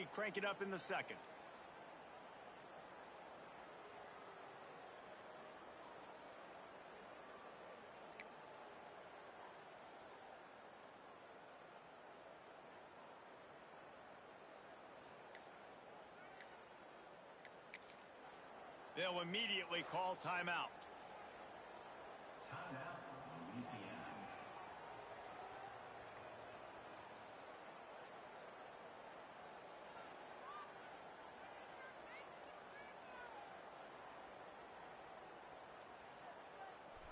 quickly crank it up in the second. They'll immediately call timeout. Timeout, Louisiana.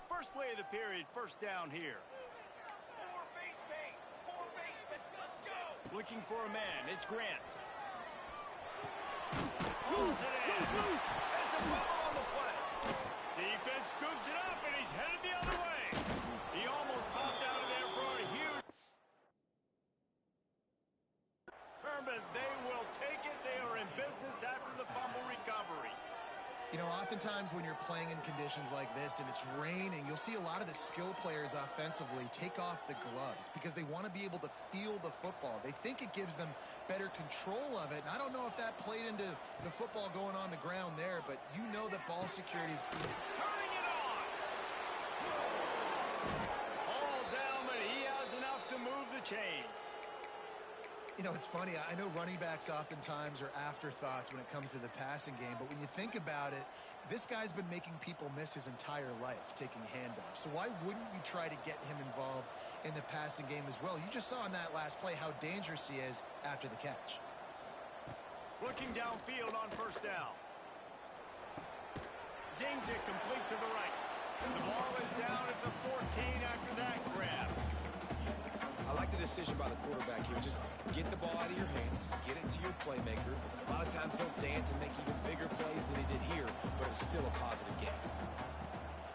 First play of the period, first down here. Four basemen, let's go! Looking for a man, it's Grant. Pulls it in. It's a fumble on the play. Defense scoops it up, and he's headed the other way. He almost popped out of there for a huge... Herman, they will take it. They are in business after the fumble recovery. You know, oftentimes when you're playing in conditions like this and it's raining, you'll see a lot of the skill players offensively take off the gloves because they want to be able to feel the football. They think it gives them better control of it. And I don't know if that played into the football going on the ground there, but you know that ball security is... Turning it on! All down, but he has enough to move the chains. You know, it's funny. I know running backs oftentimes are afterthoughts when it comes to the passing game, but when you think about it, this guy's been making people miss his entire life taking handoffs. So why wouldn't you try to get him involved in the passing game as well? You just saw in that last play how dangerous he is after the catch. Looking downfield on first down. Zings it complete to the right. The ball is down at the 14 after that grab. I like the decision by the quarterback here. Just get the ball out of your hands, get it to your playmaker. A lot of times he'll dance and make even bigger plays than he did here, but it was still a positive game.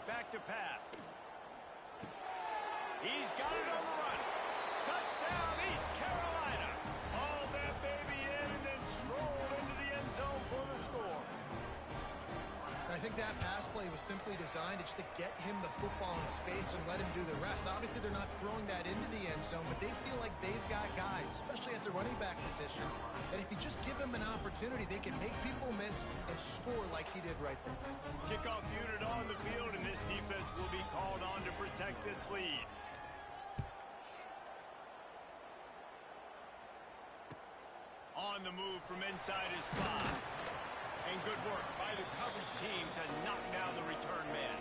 Back to pass. He's got it on the run. Touchdown, East Carolina. Hauled that baby in and then strolled into the end zone for the score. I think that pass play was simply designed just to get him the football in space and let him do the rest. Obviously, they're not throwing that into the end zone, but they feel like they've got guys, especially at the running back position, that if you just give them an opportunity, they can make people miss and score like he did right there. Kickoff unit on the field, and this defense will be called on to protect this lead. On the move from inside his spot. And good work by the coverage team to knock down the return man.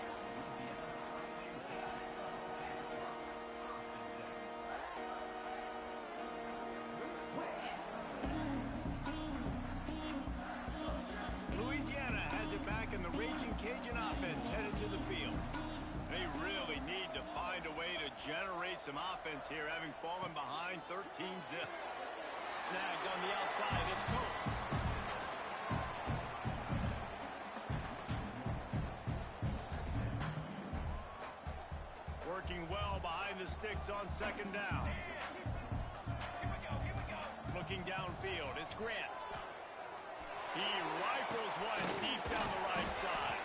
Louisiana has it back, and the Raging Cajun offense headed to the field. They really need to find a way to generate some offense here, having fallen behind 13-0. Snagged on the outside, it's Coates. Working well behind the sticks on second down. Here we go. Looking downfield, it's Grant. He rifles one deep down the right side.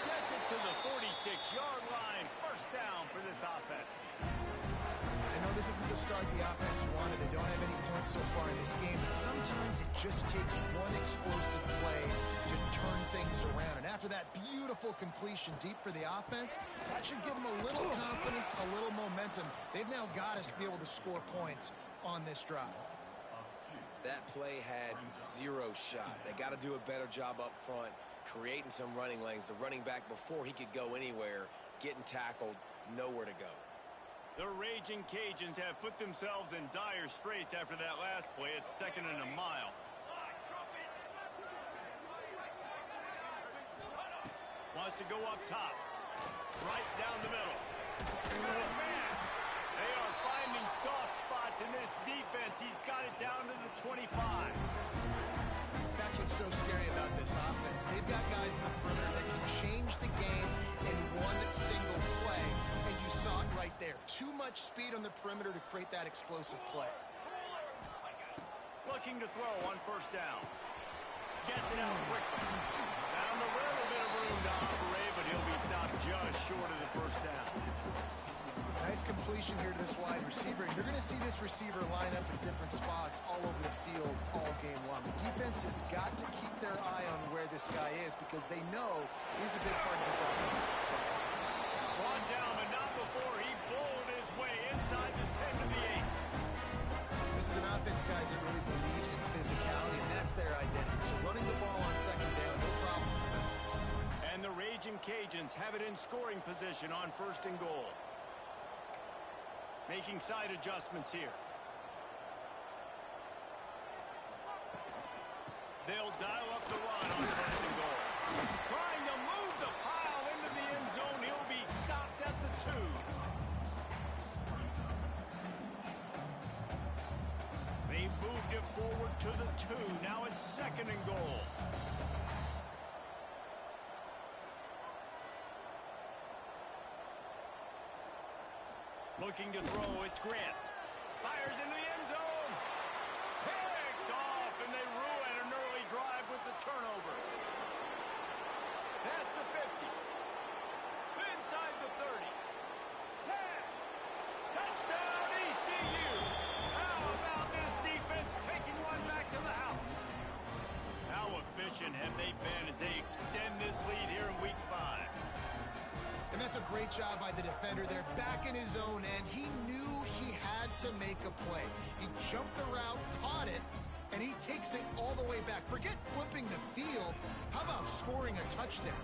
Gets it to the 46-yard line. First down for this offense. I know this isn't the start the offense wanted. They don't have any points so far in this game, but sometimes it just takes one explosive play to turn things around. And after that beautiful completion deep for the offense, that should give them a little confidence, a little momentum. They've now got us to be able to score points on this drive. That play had zero shot. They got to do a better job up front, creating some running lanes. The running back, before he could go anywhere, getting tackled, nowhere to go. The Raging Cajuns have put themselves in dire straits after that last play. It's 2nd and a mile. Wants to go up top. Right down the middle. Nice man. They are finding soft spots in this defense. He's got it down to the 25. That's what's so scary about this offense. They've got guys in the perimeter that can change the game in one single play. And you saw it right there. Too much speed on the perimeter to create that explosive play. Looking to throw on first down. Gets it out quickly. Found a little bit of room to operate, but he'll be stopped just short of the first down. Nice completion here to this wide receiver. And you're going to see this receiver line up in different spots all over the field all game long. has got to keep their eye on where this guy is because they know he's a big part of this offense's success. Brought down, but not before he bowled his way inside the 10 to the 8. This is an offense, guys, that really believes in physicality, and that's their identity. So running the ball on second down, no problem for them. And the Raging Cajuns have it in scoring position on 1st and goal. Making side adjustments here. They'll dial up the run on 1st and goal. Trying to move the pile into the end zone. He'll be stopped at the 2. They've moved it forward to the 2. Now it's 2nd and goal. Looking to throw, it's Grant. Fires into the end zone. Picked off, and they ruin an early drive with the turnover. Past the 50. Inside the 30. 10. Touchdown, ECU. How about this defense taking one back to the house? How efficient have they been as they extend this lead here in Week 5? And that's a great job by the defender there, back in his own end. He knew he had to make a play. He jumped the route, caught it, and he takes it all the way back. Forget flipping the field. How about scoring a touchdown?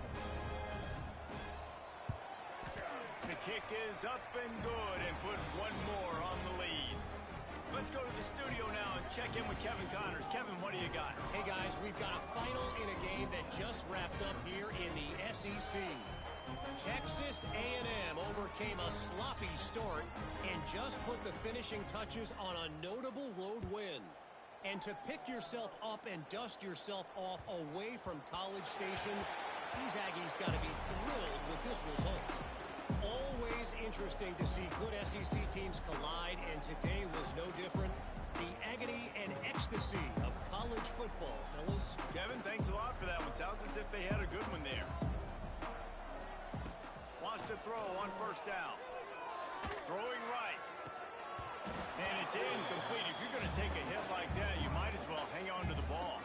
The kick is up and good and put one more on the lead. Let's go to the studio now and check in with Kevin Connors. Kevin, what do you got? Hey, guys, we've got a final in a game that just wrapped up here in the SEC. Texas A&M overcame a sloppy start and just put the finishing touches on a notable road win. And to pick yourself up and dust yourself off away from College Station, these Aggies got to be thrilled with this result. Always interesting to see good SEC teams collide, and today was no different. The agony and ecstasy of college football, fellas. Kevin, thanks a lot for that one. Sounds as if they had a good one there. Wants to throw on 1st down. Throwing right. And it's incomplete. If you're going to take a hit like that, you might as well hang on to the ball.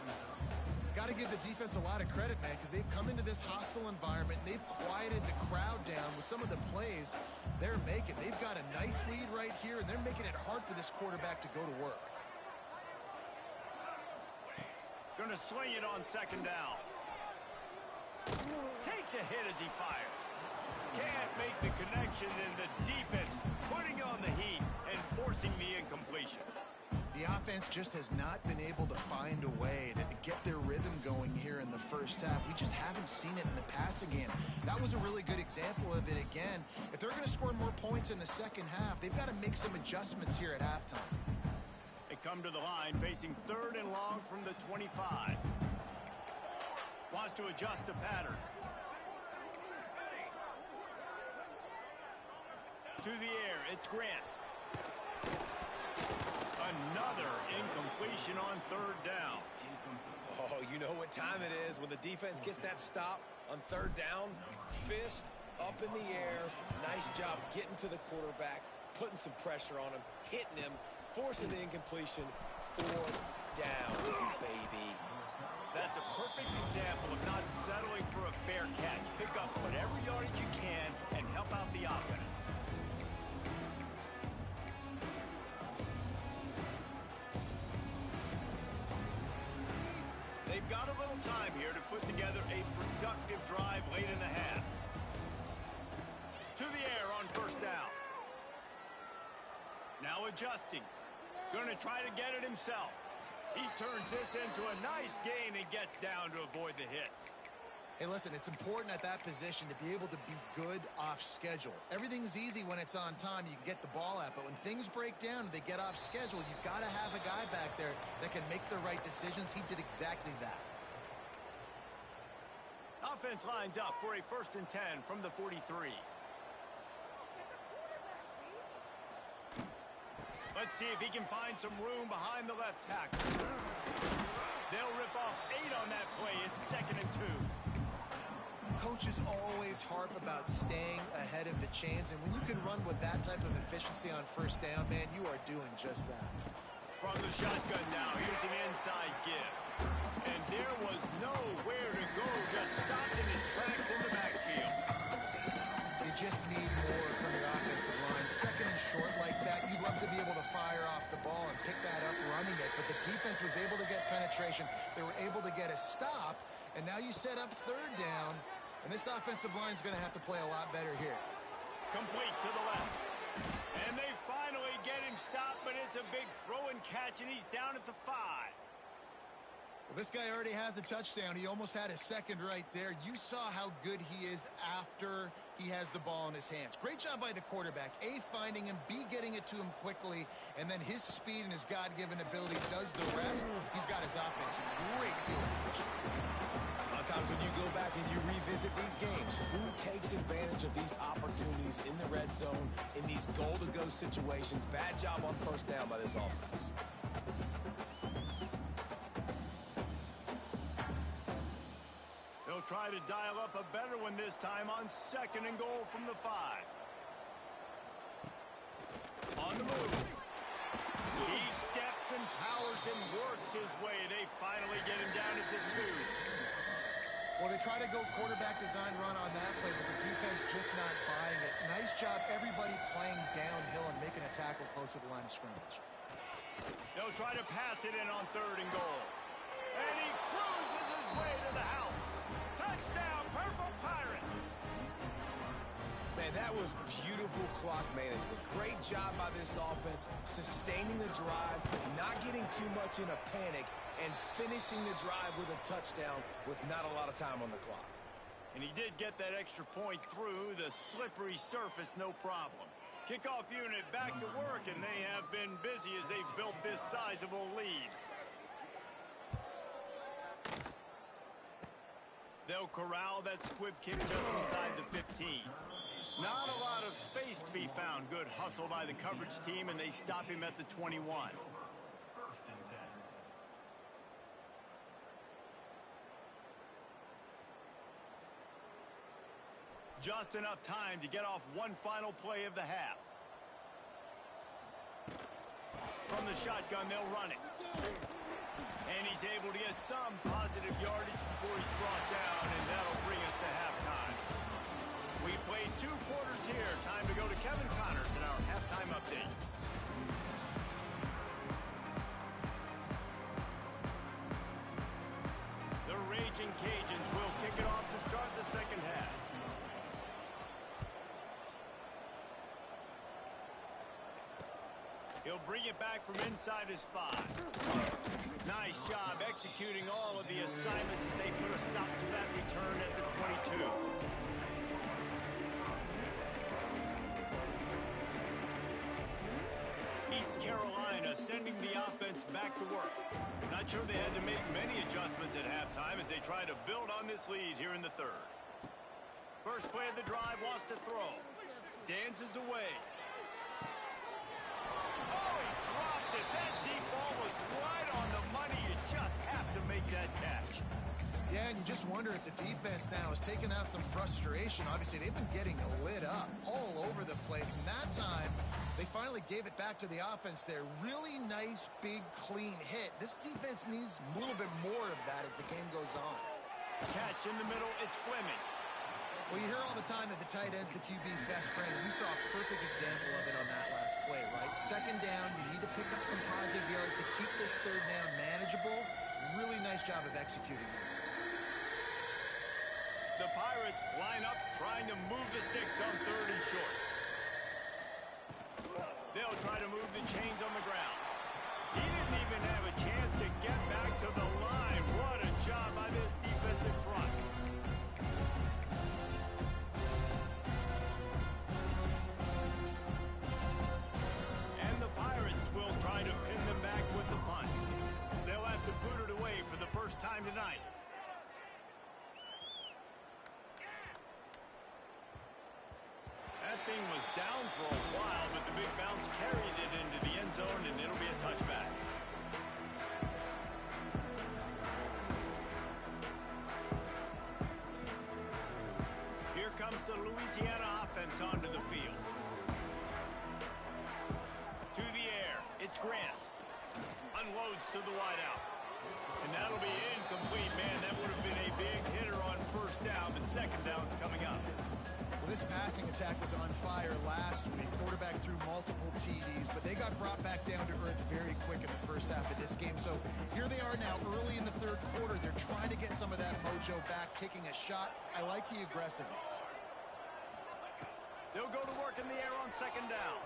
Got to give the defense a lot of credit, man, because they've come into this hostile environment, and they've quieted the crowd down with some of the plays they're making. They've got a nice lead right here, and they're making it hard for this quarterback to go to work. Going to swing it on 2nd down. Takes a hit as he fires. Can't make the connection, and the defense putting on the heat and forcing the incompletion. The offense just has not been able to find a way to get their rhythm going here in the 1st half. We just haven't seen it in the passing game. That was a really good example of it again. If they're going to score more points in the 2nd half, they've got to make some adjustments here at halftime. They come to the line facing 3rd and long from the 25. Wants to adjust the pattern. To the air, it's Grant. Another incompletion on 3rd down. Oh, you know what time it is when the defense gets that stop on 3rd down. Fist up in the air. Nice job getting to the quarterback, putting some pressure on him, hitting him, forcing the incompletion. 4th down, baby. That's a perfect example of not settling for a fair catch. Pick up whatever yardage you can and help out the offense. They've got a little time here to put together a productive drive late in the half. To the air on 1st down. Now adjusting. Going to try to get it himself. He turns this into a nice gain and gets down to avoid the hit. Hey, listen, it's important at that position to be able to be good off schedule. Everything's easy when it's on time. You can get the ball out. But when things break down and they get off schedule, you've got to have a guy back there that can make the right decisions. He did exactly that. Offense lines up for a 1st and 10 from the 43. Let's see if he can find some room behind the left tackle. They'll rip off 8 on that play. It's 2nd and 2. Coaches always harp about staying ahead of the chains, and when you can run with that type of efficiency on 1st down, man, you are doing just that. From the shotgun now, here's an inside give. And there was nowhere to go, just stopped in his tracks in the backfield. You just need more from your offensive line. Second and short like that, you'd love to be able to fire off the ball and pick that up running it, but the defense was able to get penetration. They were able to get a stop, and now you set up third down, and this offensive line is going to have to play a lot better here. Complete to the left. And they finally get him stopped, but it's a big throw and catch, and he's down at the 5. Well, this guy already has a touchdown. He almost had a second right there. You saw how good he is after he has the ball in his hands. Great job by the quarterback. A, finding him, B, getting it to him quickly, and then his speed and his God-given ability does the rest. He's got his offense in great field position. A lot of times when you go back and you revisit these games, who takes advantage of these opportunities in the red zone, in these goal-to-go situations? Bad job on first down by this offense. Try to dial up a better one this time on second and goal from the 5. On the move. He steps and powers and works his way. They finally get him down at the 2. Well, they try to go quarterback design run on that play, but the defense just not buying it. Nice job, everybody playing downhill and making a tackle close to the line of scrimmage. They'll try to pass it in on third and goal. And he cruises his way to the house. Touchdown, Purple Pirates! Man, that was beautiful clock management. Great job by this offense, sustaining the drive, not getting too much in a panic, and finishing the drive with a touchdown with not a lot of time on the clock. And he did get that extra point through the slippery surface, no problem. Kickoff unit back to work, and they have been busy as they've built this sizable lead. They'll corral that squib kick just inside the 15. Not a lot of space to be found. Good hustle by the coverage team, and they stop him at the 21. Just enough time to get off one final play of the half. From the shotgun, they'll run it. And he's able to get some positive yardage before he's brought down, and that'll bring us to halftime. We played 2 quarters here. Time to go to Kevin Connors in our halftime update. The Raging Cajuns will kick it off to start the second half. He'll bring it back from inside his 5. Nice job executing all of the assignments as they put a stop to that return at the 22. East Carolina sending the offense back to work. Not sure they had to make many adjustments at halftime as they try to build on this lead here in the 3rd. First play of the drive, wants to throw. Dances away. Oh, he dropped it. That deep ball was right on the money. You just have to make that catch. Yeah, and you just wonder if the defense now is taking out some frustration. Obviously, they've been getting lit up all over the place. And that time, they finally gave it back to the offense there. Really nice, big, clean hit. This defense needs a little bit more of that as the game goes on. Catch in the middle. It's Fleming. Well, you hear all the time that the tight end's the QB's best friend. You saw a perfect example of it on that last play, right? Second down, you need to pick up some positive yards to keep this third down manageable. Really nice job of executing that. The Pirates line up trying to move the sticks on third and short. They'll try to move the chains on the ground. He didn't even have a chance to get back to the line. What a job by this defensive front. And the Pirates will try to pin them back with the punt. They'll have to boot it away for the first time tonight. That thing was down for a while, but the big bounce carried it into the end zone, and it'll be a touchback. Here comes the Louisiana offense onto the field. To the air, it's Grant. Unloads to the wideout. And that'll be incomplete. second down's coming up. Well, this passing attack was on fire last week. Quarterback threw multiple TDs, but they got brought back down to earth very quick in the first half of this game. So here they are now early in the third quarter. They're trying to get some of that mojo back, taking a shot. I like the aggressiveness. They'll go to work in the air on second down.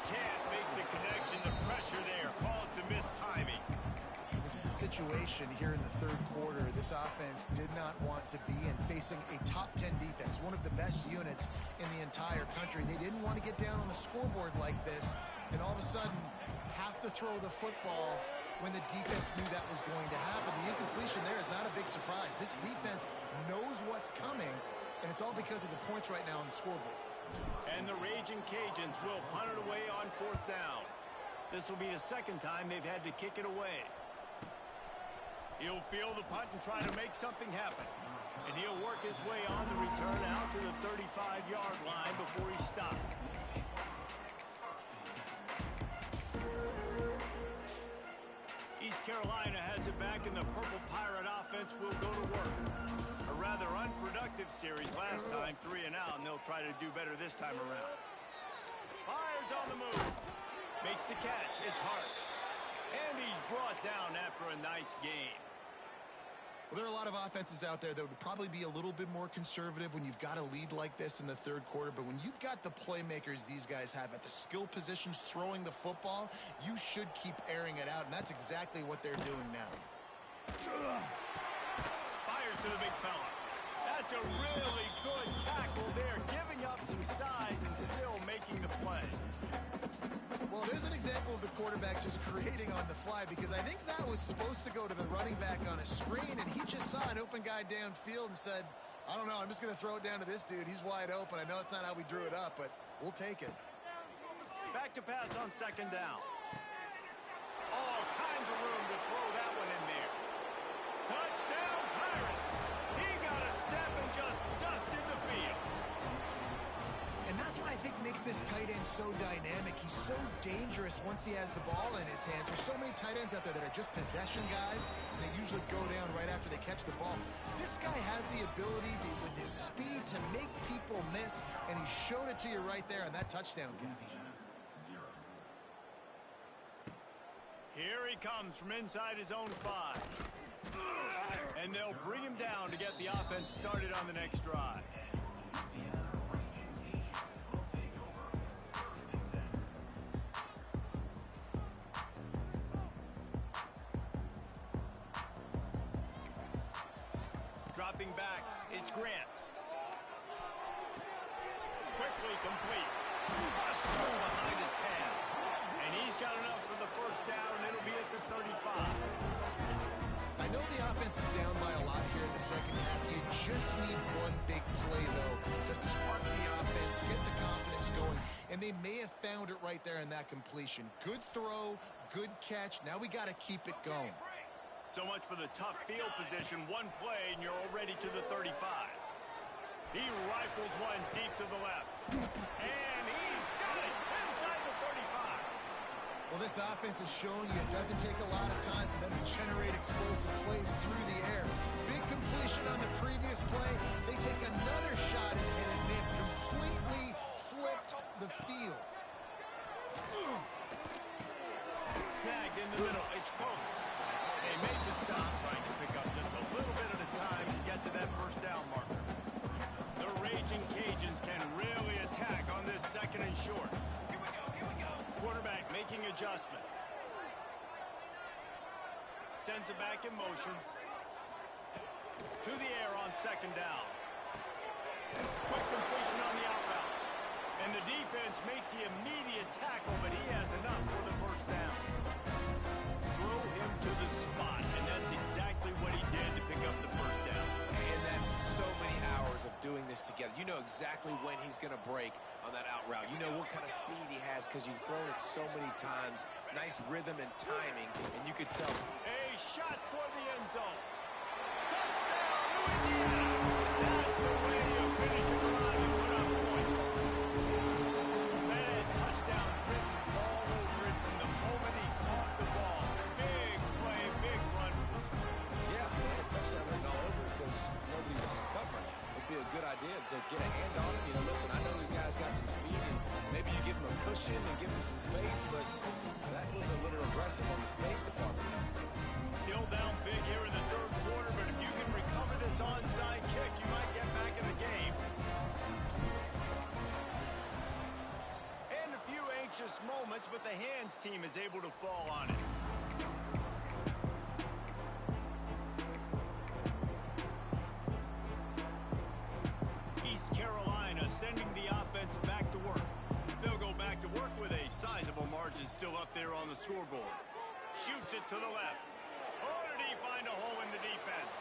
Can't make the connection. The pressure there caused the missed timing. This is a situation here in the third quarter this offense did not want to be in, facing a top 10 defense, one of the best units in the entire country. They didn't want to get down on the scoreboard like this and all of a sudden have to throw the football when the defense knew that was going to happen. The incompletion there is not a big surprise. This defense knows what's coming, and it's all because of the points right now on the scoreboard. And the Raging Cajuns will punt it away on fourth down. This will be the second time they've had to kick it away. He'll field the punt and try to make something happen. And he'll work his way on the return out to the 35-yard line before he stops. East Carolina has it back, and the Purple Pirate offense will go to work. A rather unproductive series last time, 3 and out, and they'll try to do better this time around. Fires on the move. Makes the catch. It's Hart. And he's brought down after a nice gain. Well, there are a lot of offenses out there that would probably be a little bit more conservative when you've got a lead like this in the third quarter. But when you've got the playmakers these guys have at the skill positions throwing the football, you should keep airing it out. And that's exactly what they're doing now. Fires to the big fella. That's a really good tackle there, giving up some size and still making the play. Well, there's an example of the quarterback just creating on the fly, because I think that was supposed to go to the running back on a screen, and he just saw an open guy downfield and said, I don't know, I'm just going to throw it down to this dude. He's wide open. I know it's not how we drew it up, but we'll take it. Back to pass on second down. All kinds of room to throw that one in there. Touchdown, Pirates! He got a step and just dusted the field. And that's what I think makes this tight end so dynamic. He's so dangerous once he has the ball in his hands. There's so many tight ends out there that are just possession guys, and they usually go down right after they catch the ball. This guy has the ability to, with his speed, to make people miss, and he showed it to you right there on that touchdown catch. Here he comes from inside his own 5. And they'll bring him down to get the offense started on the next drive. Dropping back, it's Grant. Quickly complete. Bust through behind his pad. And he's got enough for the first down, and it'll be at the 35. I know the offense is down by a lot here in the second half. You just need one big play, though, to spark the offense, get the confidence going, and they may have found it right there in that completion. Good throw, good catch. Now we got to keep it going. So much for the tough field position. One play, and you're already to the 35. He rifles one deep to the left. And he's got it inside the 35. Well, this offense is showing you it doesn't take a lot of time for them to generate explosive plays through the air. Big completion on the previous play. They take another shot and hit it, and they've completely flipped the field. Snagged in the middle. It's Coates. They made the stop, trying to pick up just a little bit at a time to get to that first down marker. The Raging Cajuns can really attack on this second and short. Here we go. Quarterback making adjustments. Sends it back in motion. To the air on second down. Quick completion on the out route. And the defense makes the immediate tackle, but he has enough for the first down. Throw him to the spot, and that's exactly what he did to pick up the first down. And that's so many hours of doing this together. You know exactly when he's going to break on that out route. You know what kind of speed he has because you've thrown it so many times. Nice rhythm and timing, and you could tell. A shot toward the end zone. Touchdown, Louisiana! That's the way you finish a drive and put up points. That had touchdown written all over it from the moment he caught the ball. Big play, big run for the score. Yeah, they had touchdown written all over it because but the hands team is able to fall on it. East Carolina sending the offense back to work. They'll go back to work with a sizable margin still up there on the scoreboard. Shoots it to the left. Oh, did he find a hole in the defense?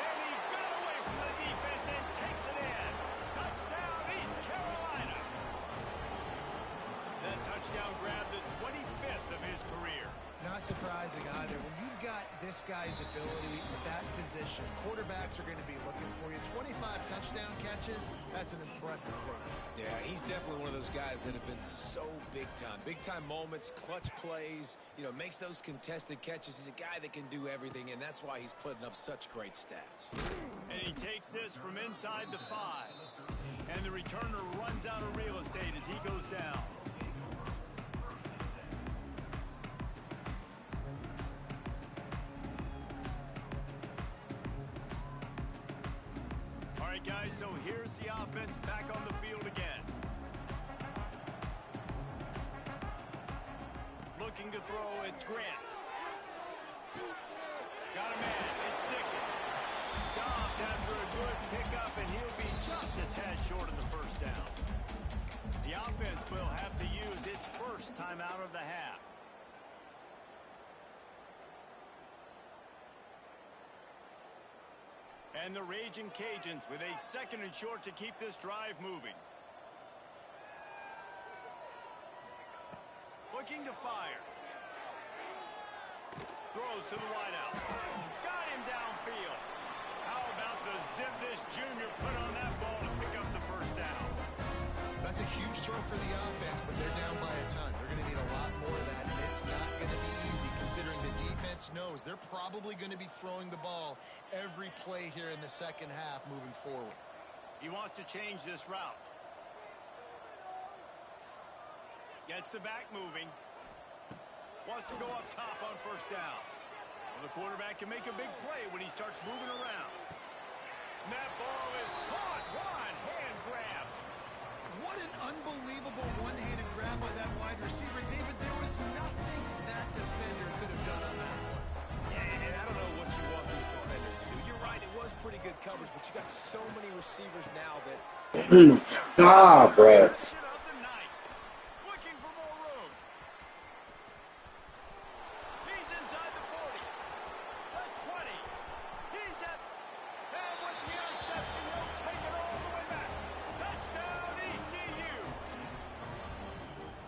And he got away from the defense and takes it in. Touchdown, East Carolina. That touchdown grabbed the 25th of his career. Not surprising either. When you've got this guy's ability at that position, quarterbacks are going to be looking for you. 25 touchdown catches, that's an impressive thing. Yeah, he's definitely one of those guys that have been so big time. Big time moments, clutch plays, you know, makes those contested catches. He's a guy that can do everything, and that's why he's putting up such great stats. And he takes this from inside the 5. And the returner runs out of real estate as he goes down. Guys, so here's the offense back on the field again. Looking to throw, it's Grant. Got a man, it's Dickens. Stopped after a good pickup, and he'll be just a tad short of the first down. The offense will have to use its first timeout of the half. And the Raging Cajuns with a 2nd and short to keep this drive moving. Looking to fire. Throws to the wideout. Got him downfield. How about the zip this junior put on that ball to pick up the first down? That's a huge throw for the offense, but they're down by a ton. They're going to need a lot more of that, and it's not going to be easy considering the defense knows they're probably going to be throwing the ball every play here in the second half moving forward. He wants to change this route. Gets the back moving. Wants to go up top on first down. Well, the quarterback can make a big play when he starts moving around. And that ball is caught. One hand grab. What an unbelievable one-handed grab by that wide receiver. David, there was nothing that defender could have done on that play. Yeah, and I don't know what you want these defenders to do. You're right, it was pretty good coverage, but you got so many receivers now that... Brad. Looking for more room. He's inside the 40. The 20. He's at... And with the interception, he'll take it all the way back. Touchdown, ECU.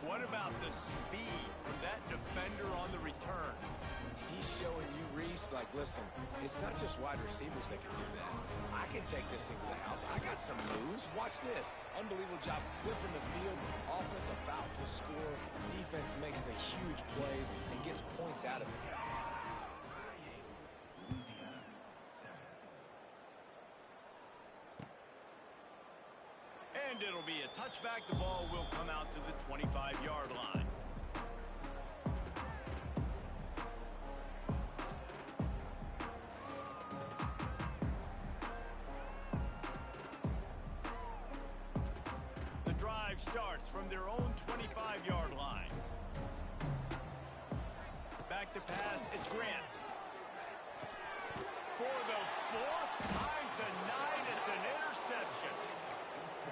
What about the speed from that defender on the return? He's showing you, Reese, like, listen, it's not just wide receivers that can do that. I can take this thing to the house. I got some moves. Watch this. Unbelievable job flipping the field. Offense about to score. Defense makes the huge plays and gets points out of it. And it'll be a touchback. The ball will come out to the 25-yard line. The drive starts from their own 25-yard line. Back to pass, it's Grant. For the 4th time tonight, it's an interception.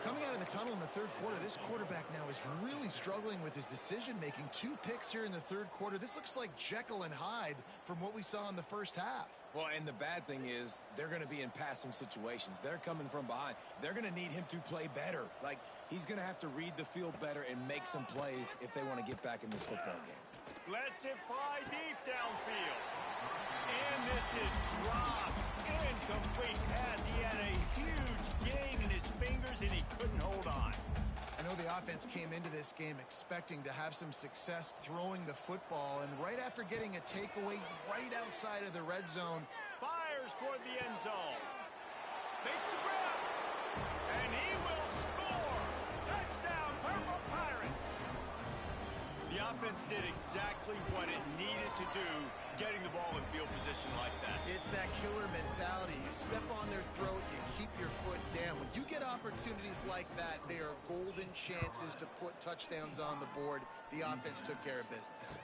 Coming out of the tunnel in the third quarter, this quarterback now is really struggling with his decision-making. 2 picks here in the third quarter. This looks like Jekyll and Hyde from what we saw in the first half. Well, and the bad thing is they're going to be in passing situations. They're coming from behind. They're going to need him to play better. Like, he's going to have to read the field better and make some plays if they want to get back in this football game. Lets it fly deep downfield. And this is dropped. Incomplete pass. He had a huge gain in his fingers, and he couldn't hold on. I know the offense came into this game expecting to have some success throwing the football, and right after getting a takeaway right outside of the red zone, Fires toward the end zone. Makes the grab. And he will score. Touchdown, Purple Pirates. The offense did exactly what it needed to do, getting the ball in field position like that. it's that killer mentality. You step on their throat, you keep your foot down. When you get opportunities like that, they are golden chances to put touchdowns on the board. The offense took care of business.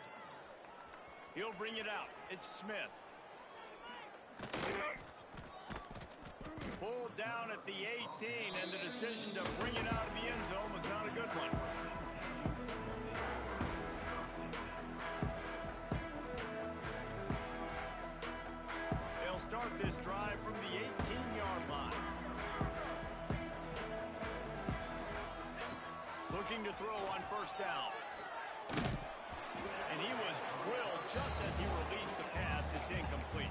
He'll bring it out. It's Smith. Pulled down at the 18, and the decision to bring it out of the end zone was not a good one. They'll start this drive from the 18-yard line. Looking to throw on first down. And he was drilled just as he released the pass. It's incomplete.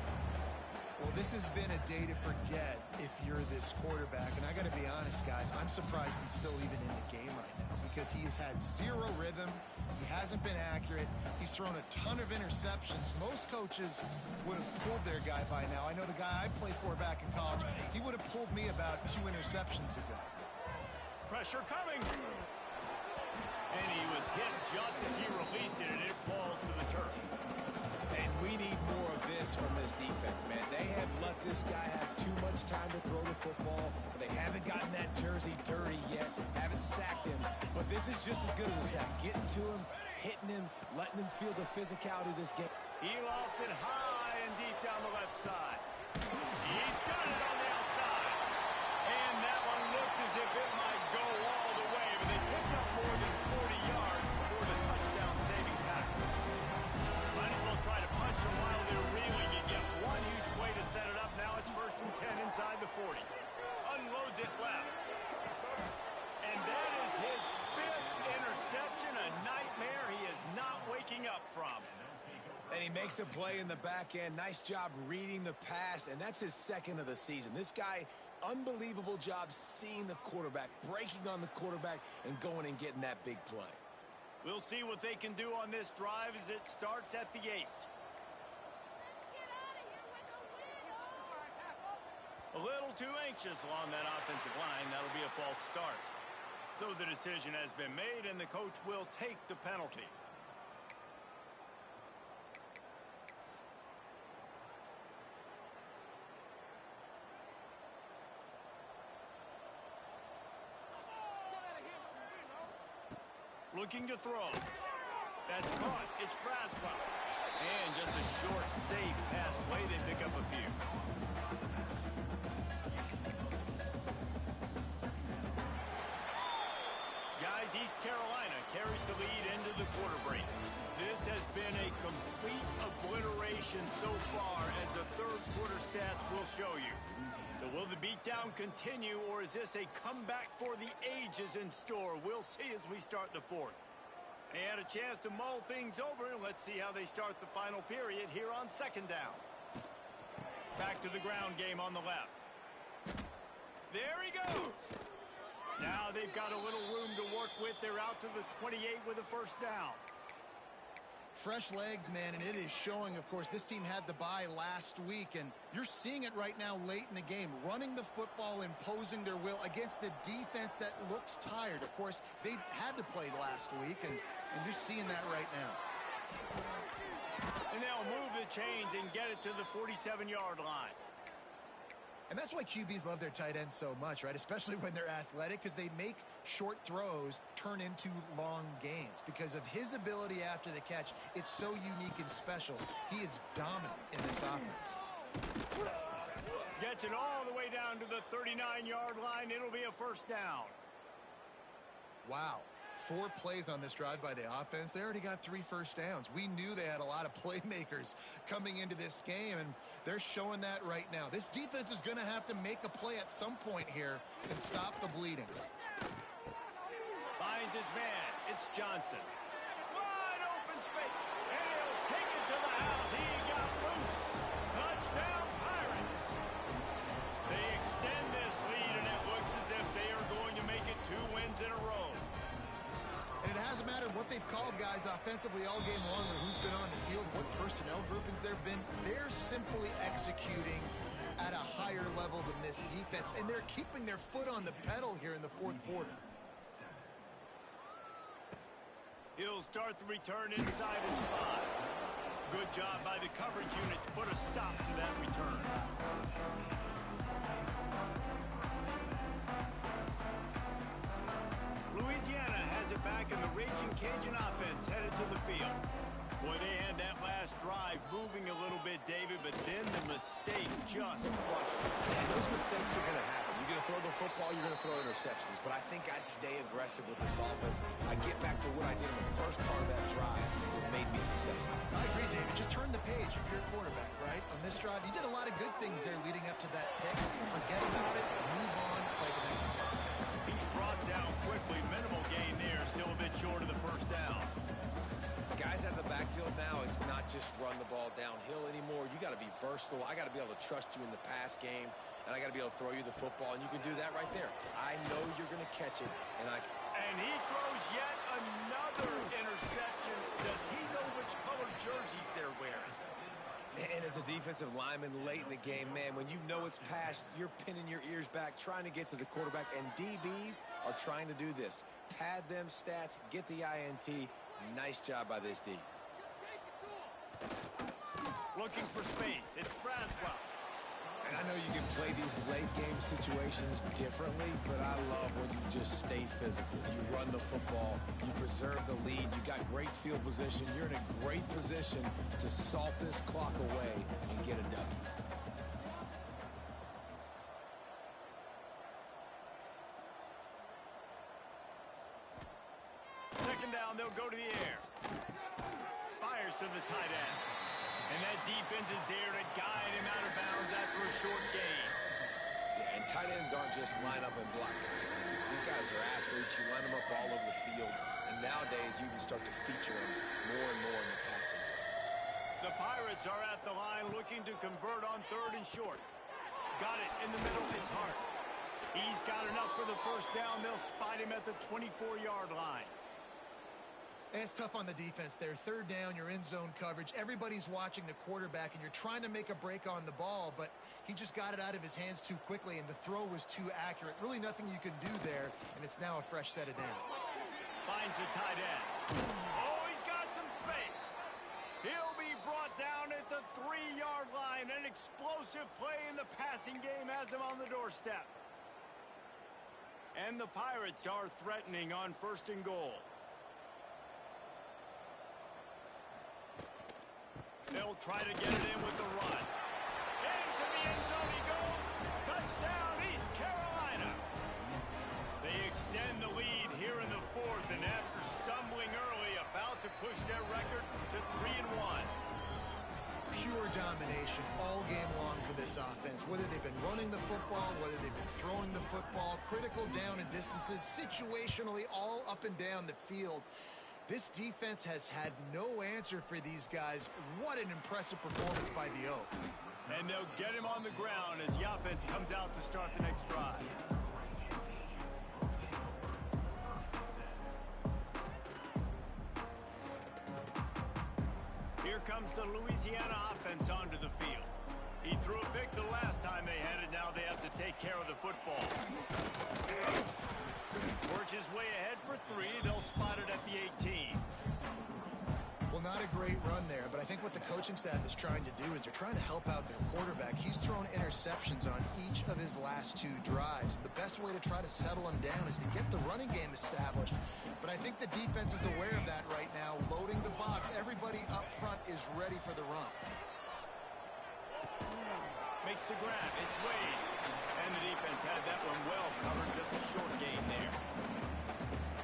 Well, this has been a day to forget if you're this quarterback. And I got to be honest, guys, I'm surprised he's still even in the game right now because he has had zero rhythm. He hasn't been accurate. He's thrown a ton of interceptions. Most coaches would have pulled their guy by now. I know the guy I played for back in college, he would have pulled me about 2 interceptions ago. Pressure coming. And he was hit just as he released it, and it falls to the turf. And we need more of this from this defense, man. They have let this guy have too much time to throw the football. They haven't gotten that jersey dirty yet, haven't sacked him. But this is just as good as a sack. Getting to him, hitting him, letting him feel the physicality of this game. He lost it high and deep down the left side. He's got it on the outside. And that one looked as if it might go all the way, but they picked up more than 40 yards before the touchdown-saving tackle. Might as well try to punch him while they're reeling. You get one huge way to set it up. Now it's 1st and 10 inside the 40. Unloads it left. And that is his 5th interception, a nightmare he is not waking up from. And he makes a play in the back end. Nice job reading the pass, and that's his 2nd of the season. This guy, unbelievable job seeing the quarterback, breaking on the quarterback, and going and getting that big play. We'll see what they can do on this drive as it starts at the 8. A little too anxious along that offensive line. That'll be a false start. So the decision has been made, and the coach will take the penalty. Looking to throw. That's caught. It's Braswell. And just a short, safe pass play. They pick up a few. Guys, East Carolina carries the lead into the quarter break. This has been a complete obliteration so far, as the third quarter stats will show you. So will the beatdown continue, or is this a comeback for the ages in store? We'll see as we start the 4th. They had a chance to mull things over, and let's see how they start the final period here on 2nd down. Back to the ground game on the left. There he goes. Now they've got a little room to work with. They're out to the 28 with a 1st down. Fresh legs, man, and it is showing, of course. This team had the bye last week, and you're seeing it right now late in the game. Running the football, imposing their will against the defense that looks tired. Of course, they had to play last week, and you're seeing that right now. And they'll move the chains and get it to the 47-yard line. And that's why QBs love their tight ends so much, right? Especially when they're athletic, because they make short throws turn into long gains. Because of his ability after the catch, it's so unique and special. He is dominant in this offense. Gets it all the way down to the 39-yard line. It'll be a 1st down. Wow. 4 plays on this drive by the offense. They already got 3 first downs. We knew they had a lot of playmakers coming into this game, and they're showing that right now. This defense is going to have to make a play at some point here and stop the bleeding. Finds his man. It's Johnson. Wide open space. And he'll take it to the house. He got loose. Touchdown, Pirates. They extend this lead, and it looks as if they are going to make it 2 wins in a row. And it hasn't mattered what they've called, guys, offensively all game long, or who's been on the field, what personnel groupings there have been. They're simply executing at a higher level than this defense, and they're keeping their foot on the pedal here in the 4th quarter. He'll start the return inside his 5. Good job by the coverage unit to put a stop to that return. Louisiana has it back, in the Raging Cajun offense headed to the field. Boy, they had that last drive moving a little bit, David, but then the mistake just crushed it. And those mistakes are going to happen. You're going to throw the football, you're going to throw interceptions. But I think I stay aggressive with this offense. I get back to what I did in the first part of that drive that made me successful. I agree, David. Just turn the page if you're a quarterback, right? On this drive, you did a lot of good things there leading up to that pick. Forget about it, move on, play the next one. He's brought down quickly. Minimal gain there, still a bit short of the first down. Guys out of the backfield now, it's not just run the ball downhill anymore. You got to be versatile. I got to be able to trust you in the pass game, and I got to be able to throw you the football, and you can do that right there. I know you're going to catch it, and he throws yet another interception. Does he know which color jerseys they're wearing? And as a defensive lineman late in the game, man, when you know it's passed, you're pinning your ears back, trying to get to the quarterback, and DBs are trying to do this. Pad them stats, get the INT. Nice job by this D. Looking for space. It's Braswell. And I know you can play these late game situations differently, but I love when you just stay physical. You run the football, you preserve the lead, you got great field position, you're in a great position to salt this clock away and get a W. Second down, they'll go to the air. Fires to the tight end. And that defense is there to guide him out of bounds after a short gain. Yeah, and tight ends aren't just line up and block guys anymore. These guys are athletes. You line them up all over the field. And nowadays, you can start to feature them more and more in the passing game. The Pirates are at the line looking to convert on 3rd and short. Got it in the middle. It's Hart. He's got enough for the first down. They'll spot him at the 24-yard line. And it's tough on the defense there. 3rd down, you're in zone coverage. Everybody's watching the quarterback, and you're trying to make a break on the ball, but he just got it out of his hands too quickly, and the throw was too accurate. Really nothing you can do there, and it's now a fresh set of downs. Finds the tight end. Oh, he's got some space. He'll be brought down at the 3-yard line. An explosive play in the passing game has him on the doorstep. And the Pirates are threatening on 1st and goal. They'll try to get it in with the run. Into the end zone he goes. Touchdown, East Carolina. They extend the lead here in the 4th, and after stumbling early, about to push their record to 3-1. Pure domination all game long for this offense. Whether they've been running the football, whether they've been throwing the football, critical down and distances, situationally all up and down the field. This defense has had no answer for these guys. What an impressive performance by the Oak. And they'll get him on the ground as the offense comes out to start the next drive. Here comes the Louisiana offense onto the field. He threw a pick the last time they had it. Now they have to take care of the football. Works his way ahead for 3. They'll spot it at the 18. Well, not a great run there, but I think what the coaching staff is trying to do is they're trying to help out their quarterback. He's thrown interceptions on each of his last 2 drives. The best way to try to settle him down is to get the running game established. But I think the defense is aware of that right now, loading the box. Everybody up front is ready for the run. Makes the grab. It's Wade. And the defense had that one well covered. Just a short gain there.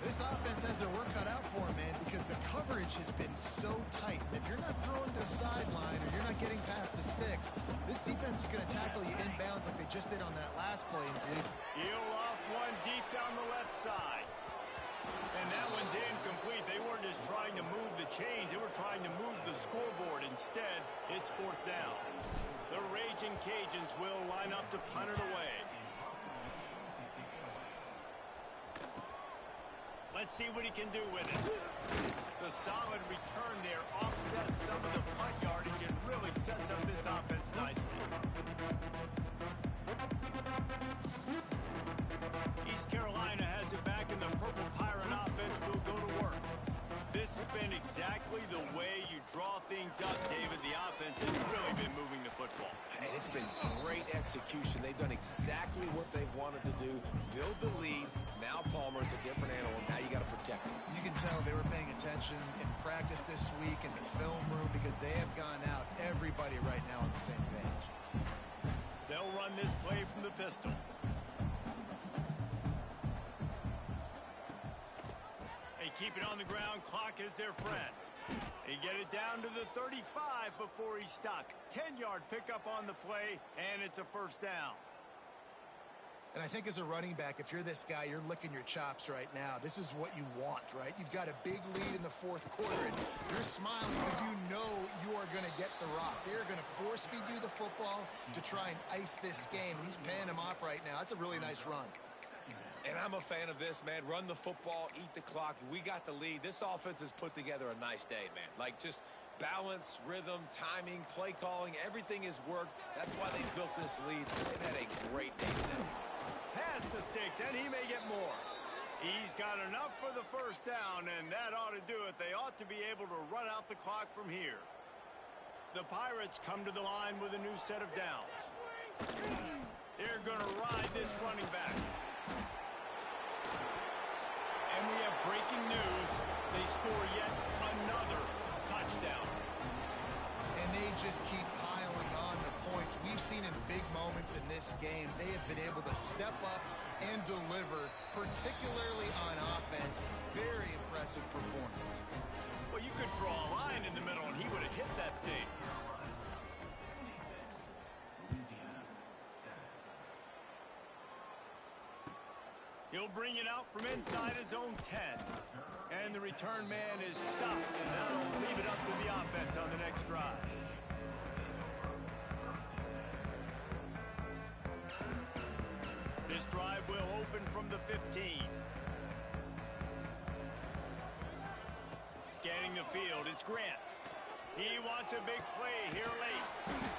This offense has their work cut out for them, man, because the coverage has been so tight. And if you're not throwing to the sideline or you're not getting past the sticks, this defense is going to tackle you inbounds like they just did on that last play. He'll off one deep down the left side. And that one's incomplete. They weren't just trying to move the chains. They were trying to move the scoreboard. Instead, it's 4th down. The Raging Cajuns will line up to punt it away. Let's see what he can do with it. The solid return there offsets some of the punt yardage and really sets up this offense nicely. East Carolina has it back, and the Purple Pirate offense will go to work. This has been exactly the way you draw things up, David. The offense has really been moving been great execution. They've done exactly what they've wanted to do, build the lead. Now Palmer's a different animal. Now you got to protect him. You can tell they were paying attention in practice this week in the film room because they have gone out, everybody right now on the same page. They'll run this play from the pistol. They keep it on the ground. Clock is their friend. They get it down to the 35 before he's stopped. 10-yard pickup on the play, and it's a first down. And I think as a running back, if you're this guy, you're licking your chops right now. This is what you want, right? You've got a big lead in the fourth quarter, and you're smiling because you know you are going to get the rock. They're going to force-feed you the football to try and ice this game. He's paying him off right now. That's a really nice run. And I'm a fan of this, man. Run the football, eat the clock. We got the lead. This offense has put together a nice day, man. Like, just balance, rhythm, timing, play calling, everything has worked. That's why they built this lead. They've had a great day today. Pass the sticks, and he may get more. He's got enough for the first down, and that ought to do it. They ought to be able to run out the clock from here. The Pirates come to the line with a new set of downs. They're going to ride this running back. And we have breaking news. They score yet another touchdown. And they just keep piling on the points. We've seen in big moments in this game, they have been able to step up and deliver, particularly on offense. Very impressive performance. Well, you could draw a line in the middle, and he would have hit that thing. He'll bring it out from inside his own 10. And the return man is stopped, and that'll leave it up to the offense on the next drive. This drive will open from the 15. Scanning the field, it's Grant. He wants a big play here late.